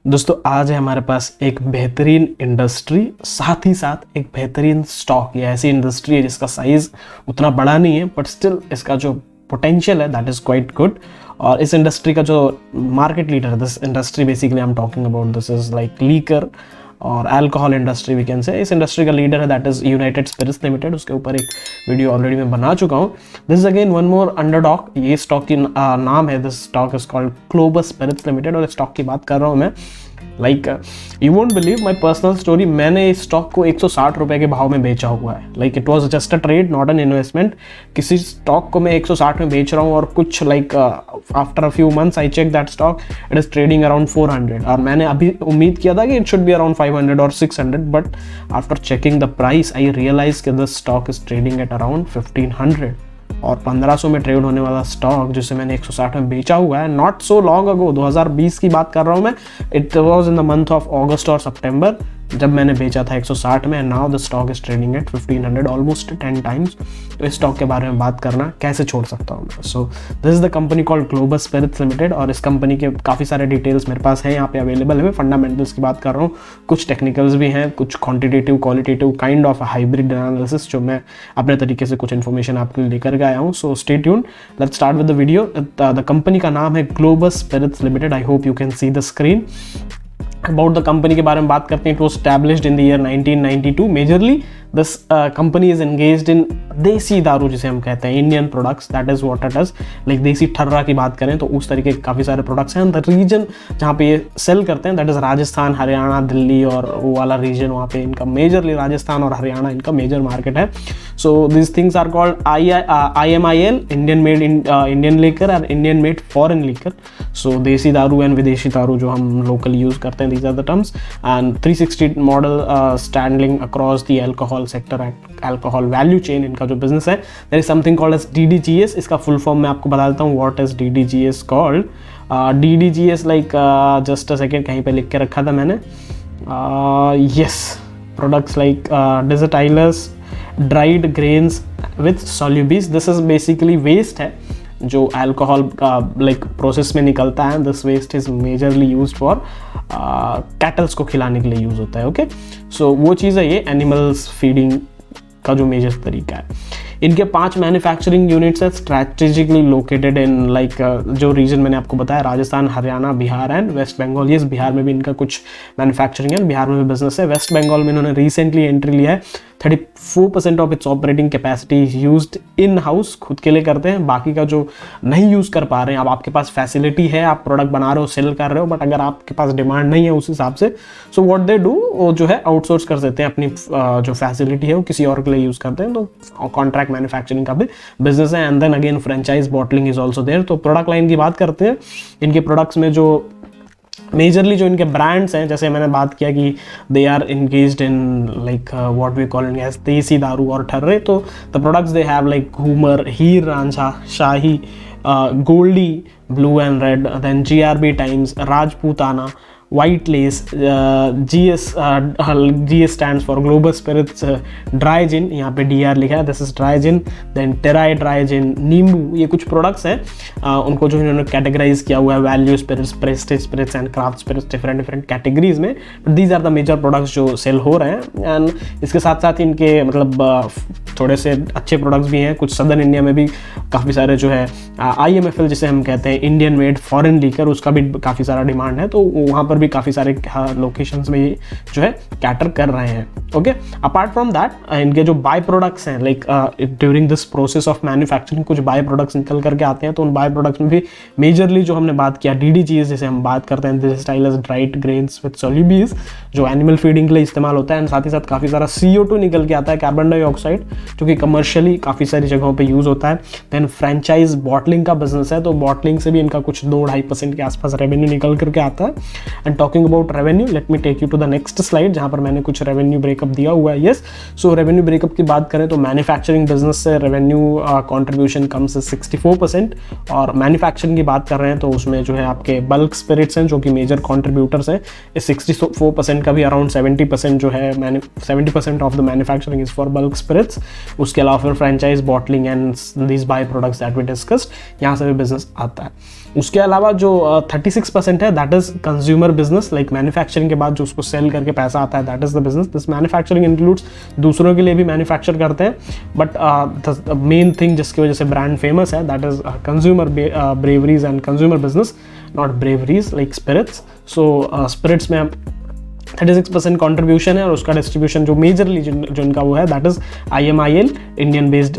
दोस्तों आज है हमारे पास एक बेहतरीन इंडस्ट्री, साथ ही साथ एक बेहतरीन स्टॉक। ये ऐसी इंडस्ट्री है जिसका साइज उतना बड़ा नहीं है बट स्टिल इसका जो पोटेंशियल है दैट इज़ क्वाइट गुड। और इस इंडस्ट्री का जो मार्केट लीडर है, this industry basically I am talking about, this is like liquor और alcohol industry we can say. इस इंडस्ट्री का लीडर है that is United Spirits Limited. उसके ऊपर एक वीडियो ऑलरेडी मैं बना चुका हूँ। This is again one more underdog. ये स्टॉक की नाम है, this stock is called Globus Spirits Limited. और इस स्टॉक की बात कर रहा हूँ मैं, like you won't believe my personal story. मैंने इस स्टॉक को 160 रुपये के भाव में बेचा हुआ है। Like it was just a trade, not an investment. किसी स्टॉक को मैं 160 में बेच रहा हूँ और कुछ like after a few months I check that stock it is trading around 400। और मैंने अभी उम्मीद किया था कि इट शुड बी अराउंड 500 और 600, but after checking the price I realise कि this stock is trading at around 1500। और 1500 में ट्रेड होने वाला स्टॉक जिसे मैंने 160 में बेचा हुआ है नॉट सो लॉन्ग अगो, 2020 की बात कर रहा हूँ मैं। It was in the month of अगस्त और सितंबर जब मैंने बेचा था 160 में। Now the stock is trading eight 1500, almost 10 times. तो इस स्टॉक के बारे में बात करना कैसे छोड़ सकता हूँ मैं। So this is the company called Globus Spirits Limited. और इस कंपनी के काफ़ी सारे डिटेल्स मेरे पास हैं, यहाँ पे अवेलेबल है। फंडामेंटल्स की बात कर रहा हूँ, कुछ टेक्निकल्स भी हैं, कुछ quantitative qualitative kind of hybrid analysis जो मैं अपने तरीके से कुछ इन्फॉर्मेशन आपके लिए लेकर के आया हूँ। So stay tuned, let's start with the video. The company का नाम है Globus Spirits Limited. I hope you can see the screen. About the company के बारे में बात करते हैं। It was established in the year 1992। Majorly this company is engaged in desi daru जिसे हम कहते हैं, Indian products, that is what it is. Like desi ठर्रा की बात करें तो उस तरीके के काफ़ी सारे प्रोडक्ट्स हैं। द रीजन जहाँ पे ये सेल करते हैं दैट इज राजस्थान, हरियाणा, दिल्ली और वो वाला रीजन, वहाँ पे इनका मेजरली राजस्थान और हरियाणा इनका मेजर मार्केट है। So this things are called IMIL, Indian made Indian liquor और Indian made foreign liquor. So desi daru and विदेशी दारू जो हम लोकल यूज़ करते हैं, these are the terms. And 360 model standing across the alcohol sector and alcohol value chain. इनका जो business है there is something called as DDGS। इसका फुल फॉर्म मैं आपको बता देता हूँ, what is DDGS called. DDGS like just a second, कहीं पे लिख के रखा था मैंने। Yes, products like distillers, dried grains with solubles. This is basically waste है जो अल्कोहल लाइक प्रोसेस में निकलता है। This waste is majorly use for cattles को खिलाने के लिए यूज़ होता है। ओके, सो वो चीज़ है ये एनिमल्स फीडिंग का जो मेजर तरीका है। इनके 5 मैन्युफैक्चरिंग यूनिट्स हैं स्ट्रैटेजिकली लोकेटेड इन लाइक जो रीजन मैंने आपको बताया, राजस्थान, हरियाणा, बिहार एंड वेस्ट बंगाल। ये बिहार में भी इनका कुछ मैन्युफैक्चरिंग है, बिहार में भी बिजनेस है। वेस्ट बंगाल में इन्होंने रिसेंटली एंट्री लिया है। 34% of its operating capacity is used in house, खुद के लिए करते हैं। बाकी का जो नहीं यूज़ कर पा रहे हैं, अब आपके पास फैसिलिटी है, आप प्रोडक्ट बना रहे हो, सेल कर रहे हो, बट अगर आपके पास डिमांड नहीं है उस हिसाब से, सो व्हाट दे डू, वो जो है आउटसोर्स कर देते हैं। अपनी जो फैसिलिटी है वो किसी और के लिए यूज़ करते हैं। तो कॉन्ट्रैक्ट मैन्युफैक्चरिंग का भी बिजनेस है। And then again franchise bottling is also there. तो प्रोडक्ट लाइन की बात करते हैं, इनके प्रोडक्ट्स में जो मेजरली जो इनके ब्रांड्स हैं, जैसे मैंने बात किया कि they are engaged in like what we call as देसी दारू और ठर्रे। तो the products they have like Ghoomar, Heer Ranjha, Shahi, Goldie, blue and red, then GRB times, Rajputana, white lace, GS stands for global spirits, dry gin, यहाँ पे DR लिखा है, this is dry gin, then Terai dry gin, Nimbu. ये कुछ प्रोडक्ट्स हैं, उनको जो इन्होंने कैटेगराइज किया हुआ है value spirits, prestige spirits and craft spirits, different categories में। But these are the major products जो सेल हो रहे हैं। एंड इसके साथ साथ इनके मतलब थोड़े से अच्छे प्रोडक्ट्स भी हैं। कुछ सदर्न इंडिया में भी काफ़ी सारे जो है IMFL जिसे हम कहते हैं, इंडियन मेड फॉरेन लीकर, उसका भी काफ़ी सारा डिमांड है। तो वहाँ पर भी काफ़ी सारे लोकेशंस में ये जो है कैटर कर रहे हैं। ओके, अपार्ट फ्रॉम दैट इनके जो बाय प्रोडक्ट्स हैं, like during this process of manufacturing कुछ बाय प्रोडक्ट्स निकल करके आते हैं। तो उन बाय प्रोडक्ट्स में भी मेजरली जो हमने बात किया DDGS जिसे हम बात करते हैं, डिजिटाइलर्स, ड्राइड ग्रेन्स विद सोल्यूबीज, जो एनिमल फीडिंग के लिए इस्तेमाल होता है। एंड साथ ही साथ काफ़ी सारा CO2 निकल के आता है, कार्बन डाइऑक्साइड, जो कि कमर्शियली काफ़ी सारी जगहों पे यूज़ होता है। देन फ्रेंचाइज बॉटलिंग का बिजनेस है, तो बॉटलिंग से भी इनका कुछ 2-2.5% के आसपास रेवेन्यू निकल करके आता है। And talking about revenue, let me take you to the next slide जहाँ पर मैंने कुछ रेवेन्यू ब्रेकअप दिया हुआ है। यस, सो रेवेन्यू ब्रेकअप की बात करें तो मैन्युफैक्चरिंग बिजनेस से रेवेन्यू कॉन्ट्रीब्यूशन कम से 64%। और मैन्युफैक्चरिंग की बात कर रहे हैं तो उसमें जो है आपके बल्क स्पिरिट्स हैं जो कि मेजर कॉन्ट्रीब्यूटर्स हैं। इस 64% का भी अराउंड 70% जो है 70% of the manufacturing is for bulk spirits. उसके अलावा फिर franchise bottling and these by products that we discussed, यहाँ से भी बिजनेस आता है। उसके अलावा जो 36% है that is consumer business, like manufacturing के बाद जो उसको सेल करके पैसा आता है, that is the business. This manufacturing includes दूसरों के लिए भी मैन्युफैक्चर करते हैं, बट द मेन थिंग जिसकी वजह से ब्रांड फेमस है that is consumer breweries and consumer business, not breweries like spirits. So spirits में 36% कॉन्ट्रीब्यूशन है और उसका डिस्ट्रीब्यूशन जो मेजरली जो इनका वो है that is IMIL, Indian based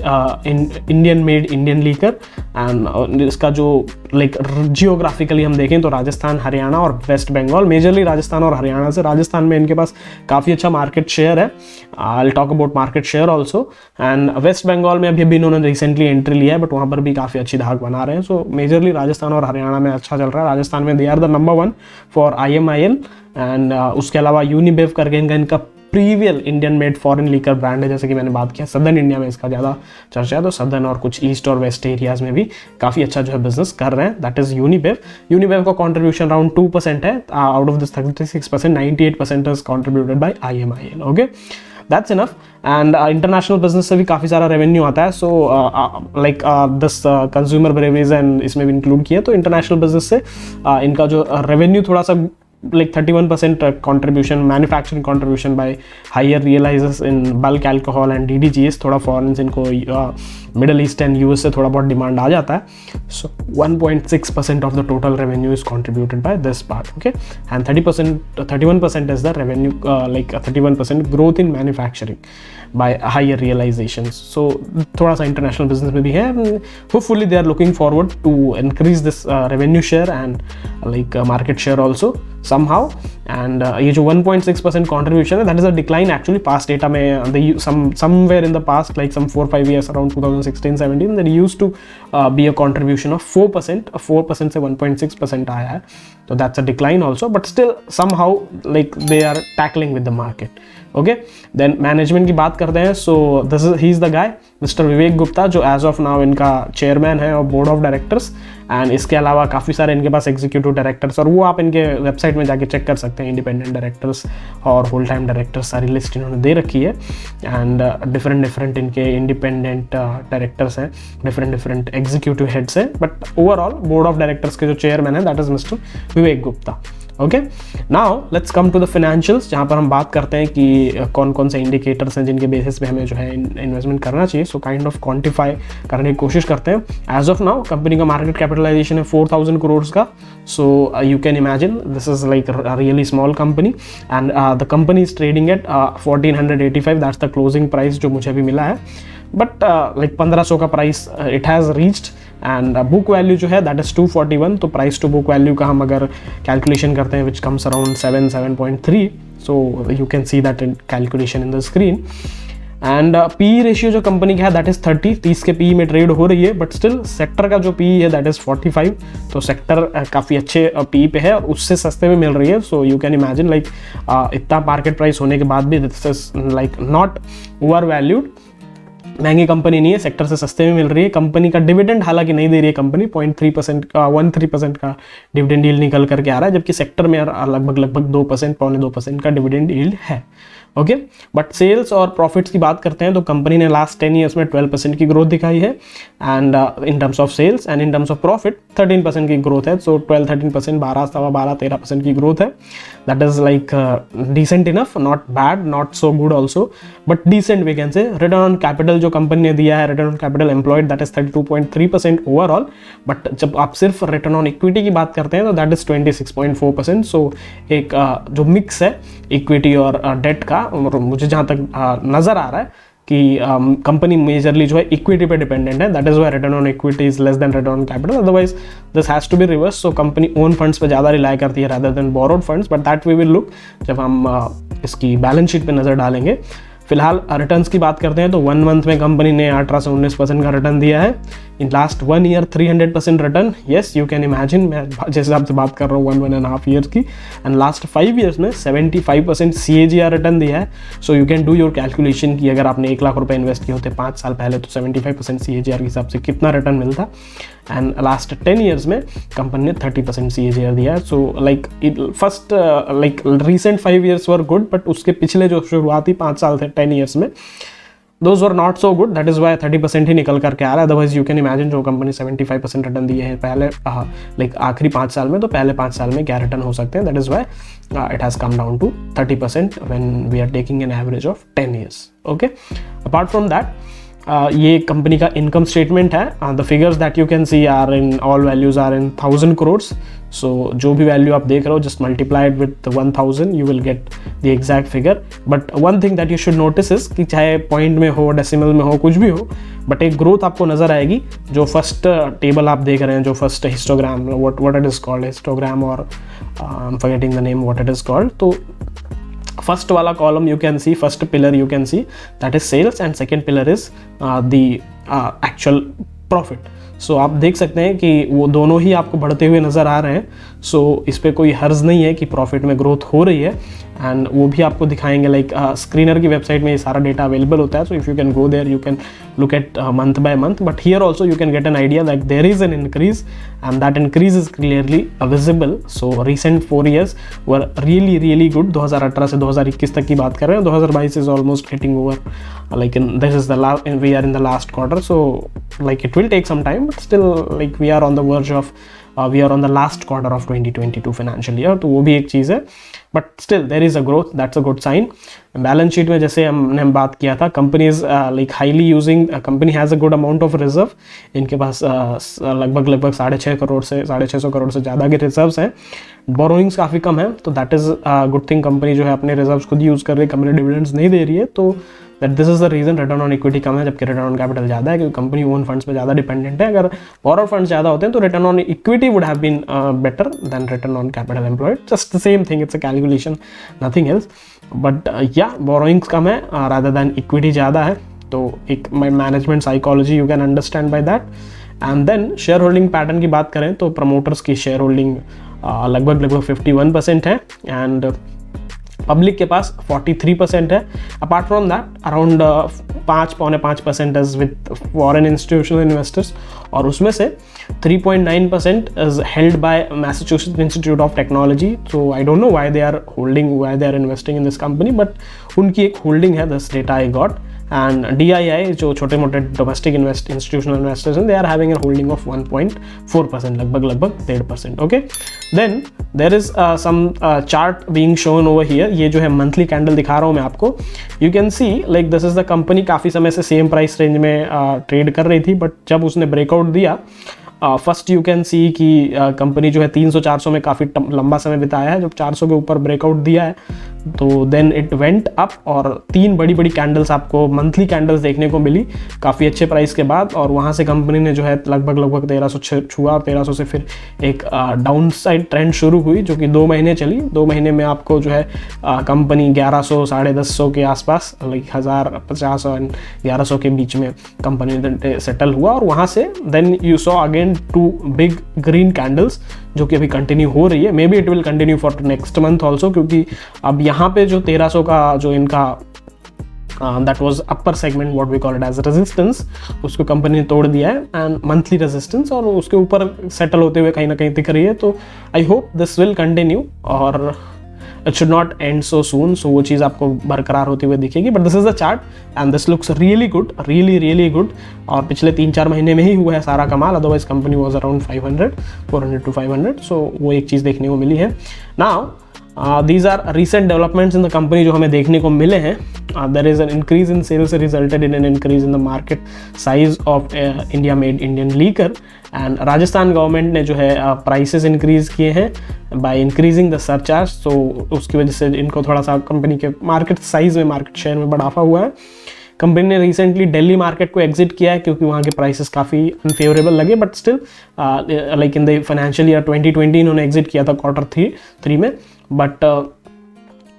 Indian made Indian liquor. And इसका जो लाइक जियोग्राफिकली हम देखें तो राजस्थान, हरियाणा और वेस्ट बंगाल, मेजरली राजस्थान और हरियाणा से. राजस्थान में इनके पास काफ़ी अच्छा मार्केट शेयर है, I will talk about market share also. And West Bengal में अभी इन्होंने रिसेंटली एंट्री लिया है, बट वहाँ पर भी काफ़ी अच्छी धाक बना रहे हैं. सो मेजरली राजस्थान और हरियाणा में अच्छा चल रहा है. राजस्थान में they are the number 1 for IMIL. And उसके अलावा यूनिबेव करके इनका prevalent Indian made foreign liquor brand है, जैसे कि मैंने बात किया. सदर्न इंडिया में इसका ज़्यादा चर्चा है, तो सदर्न और कुछ ईस्ट और वेस्ट एरियाज में भी काफ़ी अच्छा जो है बिजनेस कर रहे हैं, दैट इज यूनिबेव. यूनिबेव का कॉन्ट्रीब्यूशन अराउंड 2% है. Out of this 36%, 98% is contributed bye IMIL. Okay, that's enough. And international business से भी काफ़ी सारा रेवेन्यू आता है. So like this consumer breweries and इसमें भी इंक्लूड किया. तो इंटरनेशनल बिजनेस से इनका जो रेवेन्यू थोड़ा सा like 31% contribution, manufacturing contribution by higher realizes in bulk alcohol and DDGS. थोड़ा फॉरेन से इनको मिडल ईस्ट एंड US से थोड़ा बहुत डिमांड आ जाता है. सो 1.6% of the total revenue is contributed by this part. Okay, and 31% is the revenue, like 31% growth in manufacturing by higher realizations. So थोड़ा सा इंटरनेशनल बिजनेस में भी है. Hopefully they are looking forward to increase this revenue share and like market share also somehow. And ये जो 1.6% contribution है that is a decline actually. past data में they somewhere in the past like some 4-5 years around 2016-17 that used to be a contribution of 4%. 4% से 1.6% आया है, so that's a decline also, but still somehow like they are tackling with the market. Okay, then management की बात करते हैं. So this is he is the guy mister Vivek Gupta, जो as of now इनका chairman है और बोर्ड ऑफ डायरेक्टर्स. एंड इसके अलावा काफ़ी सारे इनके पास एग्जीक्यूटिव डायरेक्टर्स, और वो आप इनके वेबसाइट में जाके चेक कर सकते हैं. इंडिपेंडेंट डायरेक्टर्स और होल टाइम डायरेक्टर्स सारी लिस्ट इन्होंने दे रखी है. एंड डिफरेंट इनके इंडिपेंडेंट डायरेक्टर्स हैं, डिफरेंट एग्जीक्यूटिव हेड्स हैं, but overall board of directors के जो चेयरमैन है that is mister Vivek Gupta. Okay, now let's come to the financials, जहाँ पर हम बात करते हैं कि कौन कौन से इंडिकेटर्स हैं जिनके बेसिस पे हमें जो है इन्वेस्टमेंट करना चाहिए. सो काइंड ऑफ क्वांटिफाई करने की कोशिश करते हैं. एज ऑफ नाउ कंपनी का मार्केट कैपिटलाइजेशन है 4,000 करोड़ का. So you can imagine this is like really small company. And the company is trading eight 1485, that's the closing price जो मुझे अभी मिला है. बट लाइक 1500 का price it has reached. And book value जो है दैट इज 241. तो price to book value का हम अगर कैलकुलेशन करते हैं which comes around 7.3. So you can see that in calculation in the screen. And PE ratio जो कंपनी का है दैट इज 30 के PE में ट्रेड हो रही है, बट स्टिल सेक्टर का जो PE है दैट इज 45. तो सेक्टर काफ़ी अच्छे PE पे है और उससे सस्ते में मिल रही है. So you can imagine like इतना मार्केट प्राइस होने के बाद भी this is like not over valued. महंगी कंपनी नहीं है, सेक्टर से सस्ते में मिल रही है. कंपनी का डिविडेंड हालांकि नहीं दे रही है कंपनी, 0.3% का 13% का डिविडेंड यील्ड निकल करके आ रहा है, जबकि सेक्टर में लगभग 2%, 2.5% का डिविडेंड यील्ड है. ओके, बट सेल्स और प्रॉफिट्स की बात करते हैं तो कंपनी ने लास्ट 10 ईयर्स में 12% की ग्रोथ दिखाई है. And in terms of sales and in terms of profit 13% की ग्रोथ है. सो 12-13%, 12-13% की ग्रोथ है. That is like decent enough, not bad, not so good also, but decent we can say. Return on capital जो कंपनी ने दिया है, return on capital employed that is 32.3% overall. But जब आप सिर्फ रिटर्न ऑन इक्विटी की बात करते हैं तो दैट इज 26.4%. सो एक जो मिक्स है इक्विटी और डेट का, मुझे जहाँ तक नज़र आ रहा है कि कंपनी मेजरली जो है इक्विटी पे डिपेंडेंट है. That is why return on equity is less than return on capital. Otherwise this has to be reverse. So company own funds पे ज़्यादा रिलाई करती है rather than borrowed funds, but that we will look जब हम इसकी balance sheet पे नज़र डालेंगे. फिलहाल रिटर्न्स की बात करते हैं तो 1 मंथ में कंपनी ने 18 से 19% का रिटर्न दिया है. In last 1 year 300% return. Yes, you can imagine, मैं जिस हिसाब से बात कर रहा हूँ 1.5 ईयर्स की. एंड लास्ट 5 ईयर्स में 75% CAGR रिटर्न दिया है. So you can do your calculation कि अगर आपने 1 लाख रुपए इन्वेस्ट किए होते 5 साल पहले तो 75% CAGR के हिसाब से कितना रिटर्न मिलता. एंड लास्ट 10 ईयर्स में कंपनी ने 30% CAGR दिया है. So like first like recent 5 years were good, but उसके पिछले जो शुरुआती 5 साल थे 10 ईयर्स में those were not so good, that is why 30% ही निकल करके आ रहा है. अदरवाइज यू कैन इमेजिन जो कंपनी 75% रिटर्न दिए हैं पहले लाइक आखिरी 5 साल में, तो पहले 5 साल में क्या रिटर्न हो सकते हैं. That is why it has come down to 30% when we are taking an average of 10 years. Okay, apart from that ये कंपनी का इनकम स्टेटमेंट है. The figures that you can see are in all values are in 1000 crores. So जो भी value आप देख रहे हो just multiplied with 1000 you will get the exact figure. But one thing that you should notice is कि चाहे point में हो, डेसिमल में हो, कुछ भी हो, बट एक ग्रोथ आपको नजर आएगी. जो फर्स्ट टेबल आप देख रहे हैं, जो first histogram, what it is called, histogram, और I am forgetting the name what it is called. तो first wala column you can see, first pillar you can see, that is sales, and second pillar is the actual profit. सो आप देख सकते हैं कि वो दोनों ही आपको बढ़ते हुए नज़र आ रहे हैं. सो इस पर कोई हर्ज नहीं है कि प्रॉफिट में ग्रोथ हो रही है, एंड वो भी आपको दिखाएंगे. लाइक स्क्रीनर की वेबसाइट में ये सारा डेटा अवेलेबल होता है. So if you can go there you can look at month by month, but here also you can get an idea that there is an increase, and that increase is clearly visible. So recent 4 years were really really good. 2018 से 2021 तक की बात कर रहे हैं. 2022 is almost getting over, like this is the last, we are in the last quarter, so like it will take some time, but still like we are on the verge of we are on the last quarter of 2022 financial year. तो वो भी एक चीज़ है, but still there is a growth, that's a good sign. Balance sheet में जैसे हमने बात किया था, company is like highly using, company has a good amount of reserve. इनके पास लगभग 6.5 करोड़ से 650 करोड़ से ज़्यादा के रिजर्व्स हैं. बोरोइंग्स काफ़ी कम है, तो that is good thing. Company जो है अपने रिजर्व्स खुद यूज़ कर रही है, कंपनी डिविडेंड्स नहीं दे रही है, तो that this is the reason return on equity कम है, जबकि रिटर्न ऑन कैपिटल ज़्यादा है, क्योंकि कंपनी ओन फंड्स पे ज़्यादा डिपेंडेंट है. अगर बोरो फंड्स ज़्यादा होते हैं तो return on equity would have been better than return on capital employed. Just the same thing, it's a calculation, nothing else. But या बोरोइंग्स कम है रादर देन इक्विटी ज़्यादा है, तो एक management psychology you can understand by that. And then share holding pattern की बात करें तो प्रमोटर्स की शेयर होल्डिंग लगभग 51% है, एंड पब्लिक के पास 43% है. Apart from that around 5.5% is with foreign institutional investors, और उसमें से 3.9% is held by Massachusetts Institute of Technology. So I don't know why they are investing in this company, but उनकी एक होल्डिंग है, this data I got. And DII जो छोटे मोटे डोमेस्टिक इंस्टीट्यूशनल इन्वेस्टर्स हैं, they are having a holding of 1.4%, लगभग 1.5%. Okay, then there is some chart being shown over here. ये जो है मंथली कैंडल दिखा रहा हूँ मैं आपको. You can C like this is the company काफ़ी समय से सेम प्राइस रेंज में ट्रेड कर रही थी, बट जब उसने ब्रेकआउट दिया, फर्स्ट यू कैन सी कि कंपनी जो है 300-400 में काफ़ी लंबा समय बिताया है. जब 400 के ऊपर ब्रेकआउट दिया है तो देन इट वेंट अप, और 3 बड़ी बड़ी कैंडल्स आपको मंथली कैंडल्स देखने को मिली काफ़ी अच्छे प्राइस के बाद. और वहाँ से कंपनी ने जो है लगभग 1300 छुआ, और 1300 से फिर एक डाउन साइड ट्रेंड शुरू हुई, जो कि 2 महीने चली. 2 महीने में आपको जो है कंपनी 1100, 1150 के आसपास, लाइक 1050 और 1100 के बीच में कंपनी सेटल हुआ. और वहाँ से then you saw again 2 big green candles, जो कि अभी कंटिन्यू हो रही है. Maybe it will continue for next month also, क्योंकि अब यहाँ पे जो 1300 का जो इनका that was upper segment, what we call it as resistance, उसको कंपनी ने तोड़ दिया है, एंड मंथली रेजिस्टेंस, और उसके ऊपर सेटल होते हुए कहीं ना कहीं दिख रही है. तो I hope this will continue, और it should not end so soon. So वो चीज़ आपको बरकरार होती हुई दिखेगी. But this is the chart and this looks really good, really good. और पिछले 3-4 महीने में ही हुआ है सारा कमाल. Otherwise company was around 400 to 500. सो वो एक चीज़ देखने को मिली है. Now these are recent developments in the company जो हमें देखने को मिले हैं. There is an increase in sales resulted in an increase in the market size of India made Indian liquor, and Rajasthan government ने जो है प्राइसेस इंक्रीज किए हैं by increasing the surcharge. so उसकी वजह से इनको थोड़ा सा कंपनी के मार्केट साइज में, मार्केट शेयर में बढ़ावा हुआ है. कंपनी ने रिसेंटली दिल्ली मार्केट को एग्जिट किया है, क्योंकि वहाँ के प्राइसेस काफ़ी अनफेवरेबल लगे. But still like in the financial year 2020 इन्होंने एग्जिट किया था Q3 में. But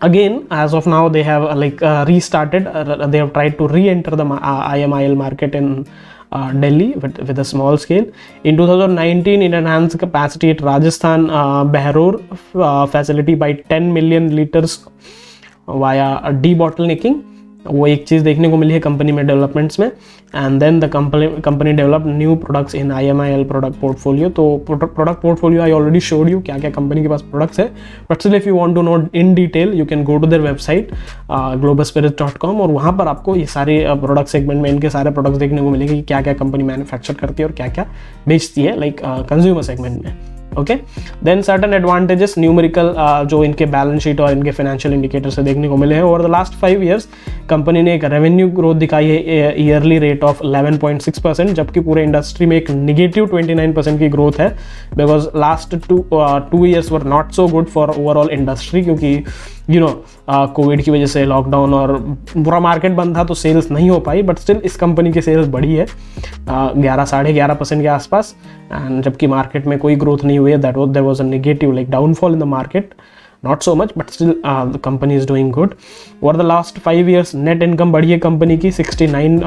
again, as of now, they have restarted. They have tried to re-enter the IMIL market in Delhi with a small scale. In 2019, it enhanced capacity at Rajasthan Behror facility by 10 million liters via debottlenecking. वो एक चीज़ देखने को मिली है company में developments में. And then the company develop new products in IMIL product portfolio. तो product portfolio I already showed you क्या क्या कंपनी के पास प्रोडक्ट्स है, but still if you want to know in detail you can go to their website globalspirits.com, और वहाँ पर आपको ये सारे प्रोडक्ट सेगमेंट में इनके सारे प्रोडक्ट्स देखने को मिलेंगे कि क्या क्या कंपनी मैन्युफैक्चर करती है और क्या क्या बेचती है, लाइक कंज्यूमर सेगमेंट में. Okay, then certain advantages numerical जो इनके बैलेंस शीट और इनके फाइनेंशियल इंडिकेटर से देखने को मिले हैं. Over the last 5 years company ने एक रेवेन्यू ग्रोथ दिखाई है ईयरली रेट ऑफ 11.6%, जबकि पूरे इंडस्ट्री में एक निगेटिव 29% की ग्रोथ है, because last 2 years were not so good for overall industry, क्योंकि कोविड की वजह से लॉकडाउन और पूरा मार्केट बंद था तो सेल्स नहीं हो पाई. बट स्टिल इस कंपनी की सेल्स बढ़ी है 11-11.5% के आसपास, एंड जबकि मार्केट में कोई ग्रोथ नहीं हुई है. There was a negative like downfall in the market, not so much, but still the company is doing good. Over the last 5 years net income बढ़ी है कंपनी की 69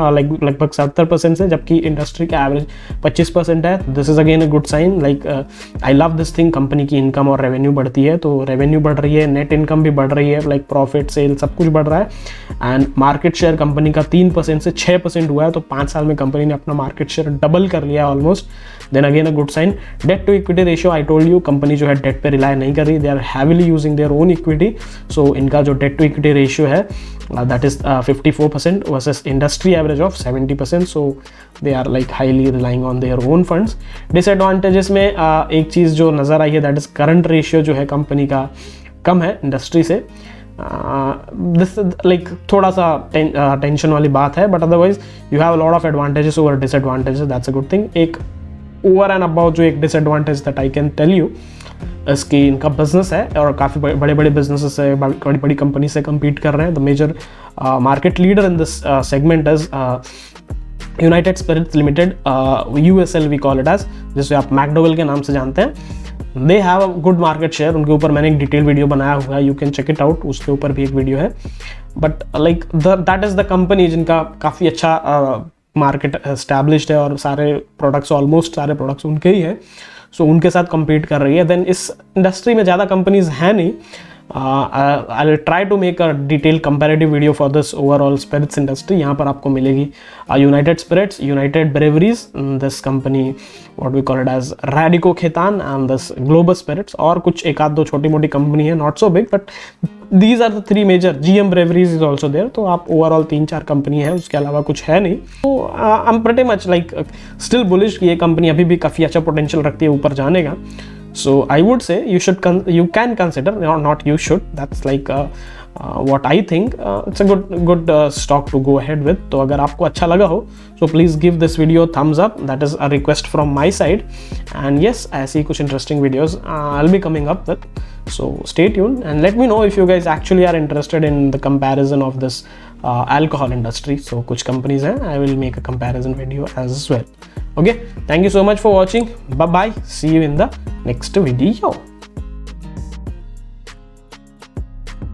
लगभग 70% से, जबकि इंडस्ट्री का एवरेज 25% है. This is again a good sign. Like I love this thing, company की income और रेवेन्यू बढ़ती है, तो रेवेन्यू बढ़ रही है, नेट इनकम भी बढ़ रही है, लाइक प्रॉफिट सेल सब कुछ बढ़ रहा है. एंड मार्केट शेयर कंपनी का 3% से 6% हुआ है, तो 5 साल में कंपनी ने अपना मार्केट शेयर डबल कर लिया almost. Then again a good sign. Debt to equity ratio, I told you company जो है डेट पे रिलाई नहीं कर रही, they are heavily using their own equity. So इनका जो डेट टू इक्विटी रेशियो है that is 54% versus industry average of 70%. So they are like highly relying on their own funds. Disadvantages में एक चीज़ जो नज़र आई है दैट इज करंट रेशियो जो है कंपनी का कम है इंडस्ट्री से. दिस लाइक थोड़ा सा टेंशन वाली बात है, but otherwise you have a lot of advantages over disadvantages. That's a good thing. एक ओवर एंड अबाउट जो एक disadvantage that I can tell you, इसकी इनका बिजनेस है और काफ़ी बड़े बड़े बिजनेसेस से बड़ी बड़ी कंपनी से compete कर रहे हैं. The major market leader in this segment is United Spirits Limited, USL we call it as, जिसे आप मैकडोवेल के नाम से जानते हैं. They have a good market share. उनके ऊपर मैंने एक डिटेल वीडियो बनाया हुआ है, you can check it out, उसके ऊपर भी एक वीडियो है. But like that is the company जिनका काफ़ी अच्छा मार्केट एस्टैब्लिश्ड है और सारे प्रोडक्ट्स ऑलमोस्ट सारे प्रोडक्ट्स उनके ही है. सो उनके साथ compete कर रही है. देन इस इंडस्ट्री में ज़्यादा कंपनीज हैं नहीं. I will try to make a detail comparative video for this overall spirits industry. यहाँ पर आपको मिलेगी United Spirits, United Breweries, this company what we call it as Radico Khaitan, and this Global Spirits, और कुछ एक आध दो छोटी मोटी कंपनी है, not so big, but these are the 3 major. GM Breweries is also there. तो आप ओवरऑल 3-4 कंपनी है, उसके अलावा कुछ है नहीं. तो I am pretty much like still bullish कि ये कंपनी अभी भी काफ़ी अच्छा पोटेंशियल रखती है ऊपर जाने का. So I would say you can consider, not you should, that's like what I think. It's a good stock to go ahead with. तो अगर आपको अच्छा लगा हो so please give this video thumbs up. That is a request from my side. And yes, ऐसी कुछ interesting videos I'll be coming up with. So stay tuned and let me know if you guys actually are interested in the comparison of this alcohol industry. So कुछ companies हैं, I will make a comparison video as well. Okay, thank you so much for watching. Bye bye. See you in the next video.